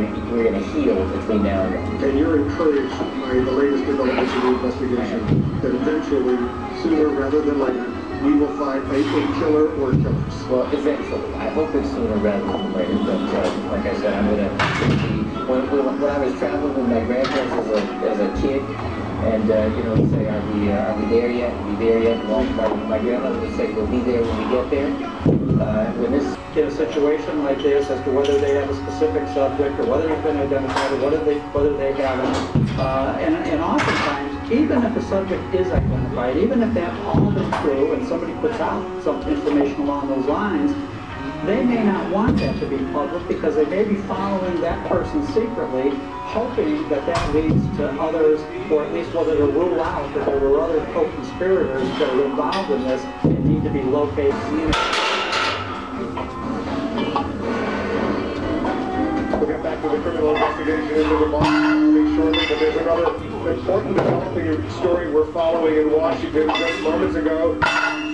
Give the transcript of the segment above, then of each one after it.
we're going to heal between now and then. And you're encouraged by the latest developments in the investigation that eventually, sooner rather than later, we will find a killer or killers. Well, eventually. I hope it's sooner rather than later. But like I said, I'm going to see. When I was traveling with my grandparents as a kid, and you know, say, are we there yet? Are we there yet? Well, my grandmother would say, we'll be there when we get there. When this in a situation like this, as to whether they have a specific subject or whether it's been identified or whether they haven't, and oftentimes, even if the subject is identified, even if that's all been true and somebody puts out some information along those lines, they may not want that to be public because they may be following that person secretly, hoping that that leads to others, or at least whether to rule out that there were other co-conspirators that are involved in this and need to be located. We'll get back to the criminal investigation into the bomb shortly, but there's another important developing story we're following in Washington. Just moments ago, we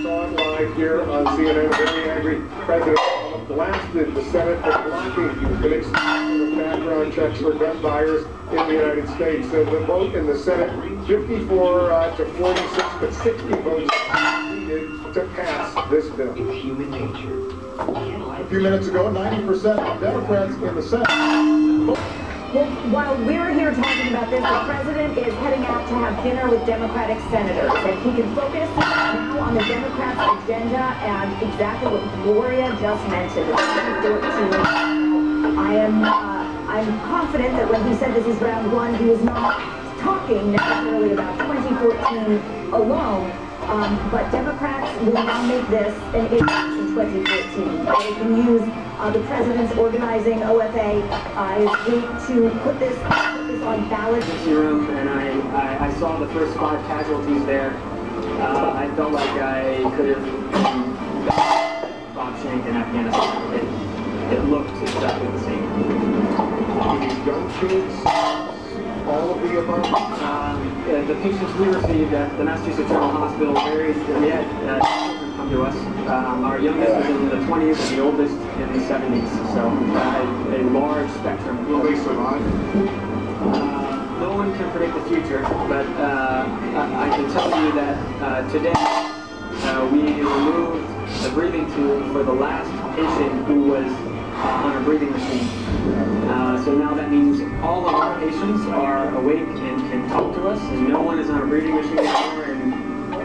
saw it live here on CNN. A very angry President blasted the Senate for blocking the extension of background checks for gun buyers in the United States. The vote in the Senate, 54 to 46, but 60 votes needed to pass this bill. It's human nature. A few minutes ago, 90% of Democrats in the Senate. Well, while we're here talking about this, the president is heading out to have dinner with Democratic senators, and he can focus now on the Democrats' agenda and exactly what Gloria just mentioned. 2014. I'm confident that when he said this is round one, he was not talking necessarily about 2014 alone. But Democrats will now make this an issue in 2014. They can use the president's organizing OFA to put this on ballot. Room, and I saw the first 5 casualties there. I felt like I could have Bob Shank in Afghanistan. It looked exactly the same. Young kids. All of the above? The patients we received at the Massachusetts General Hospital varied, yet children come to us. Our youngest is in the 20s and the oldest in the 70s, so a large spectrum. Will they survive? No one can predict the future, but I can tell you that today we removed the breathing tube for the last patient who was on a breathing machine. So now that means all of our patients are awake and can talk to us, and no one is on a breathing machine anymore, and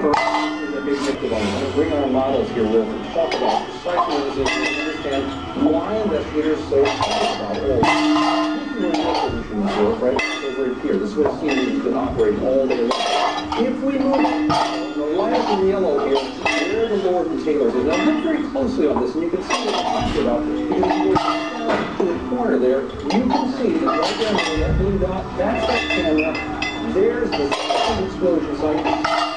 for us, it's a big victory. I'm going to bring our models here with and talk about precisely what it is and understand why investigators are so excited about all this. This is where the solution work, right? Over here. This is where CME can operate all day long. If we move the light and yellow here, where the Lord and Taylor is. Now look very closely on this, and you can see what I'm talking about, because if you go down to the corner there, you can see that right down there, that blue dot, that's that camera. There's the second explosion site. The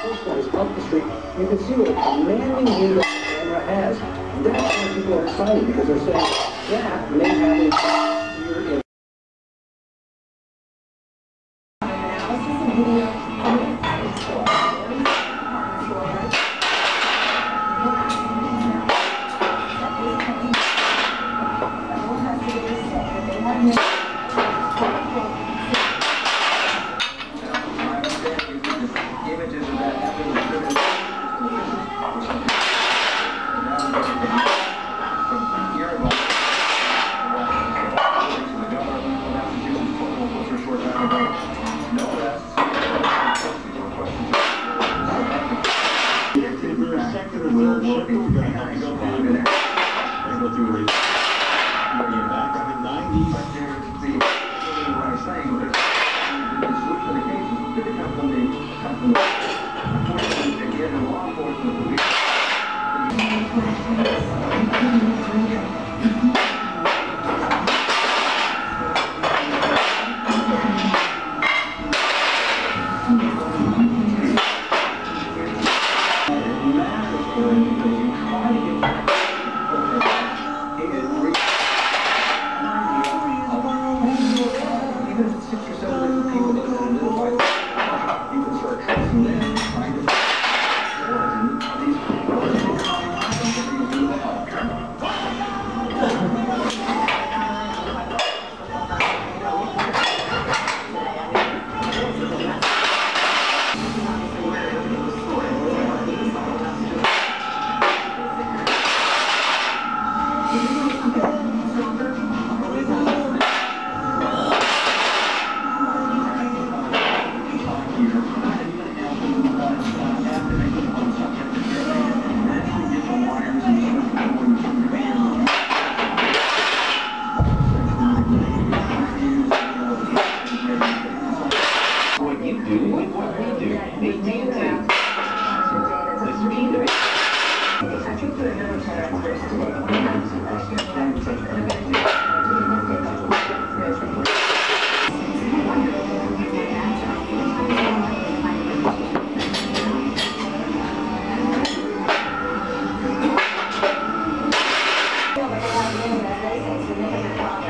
first one is up the street. You can see what a commanding view that the camera has. That's why people are excited, because they're saying that may have a here in Analysis and video. significant progress.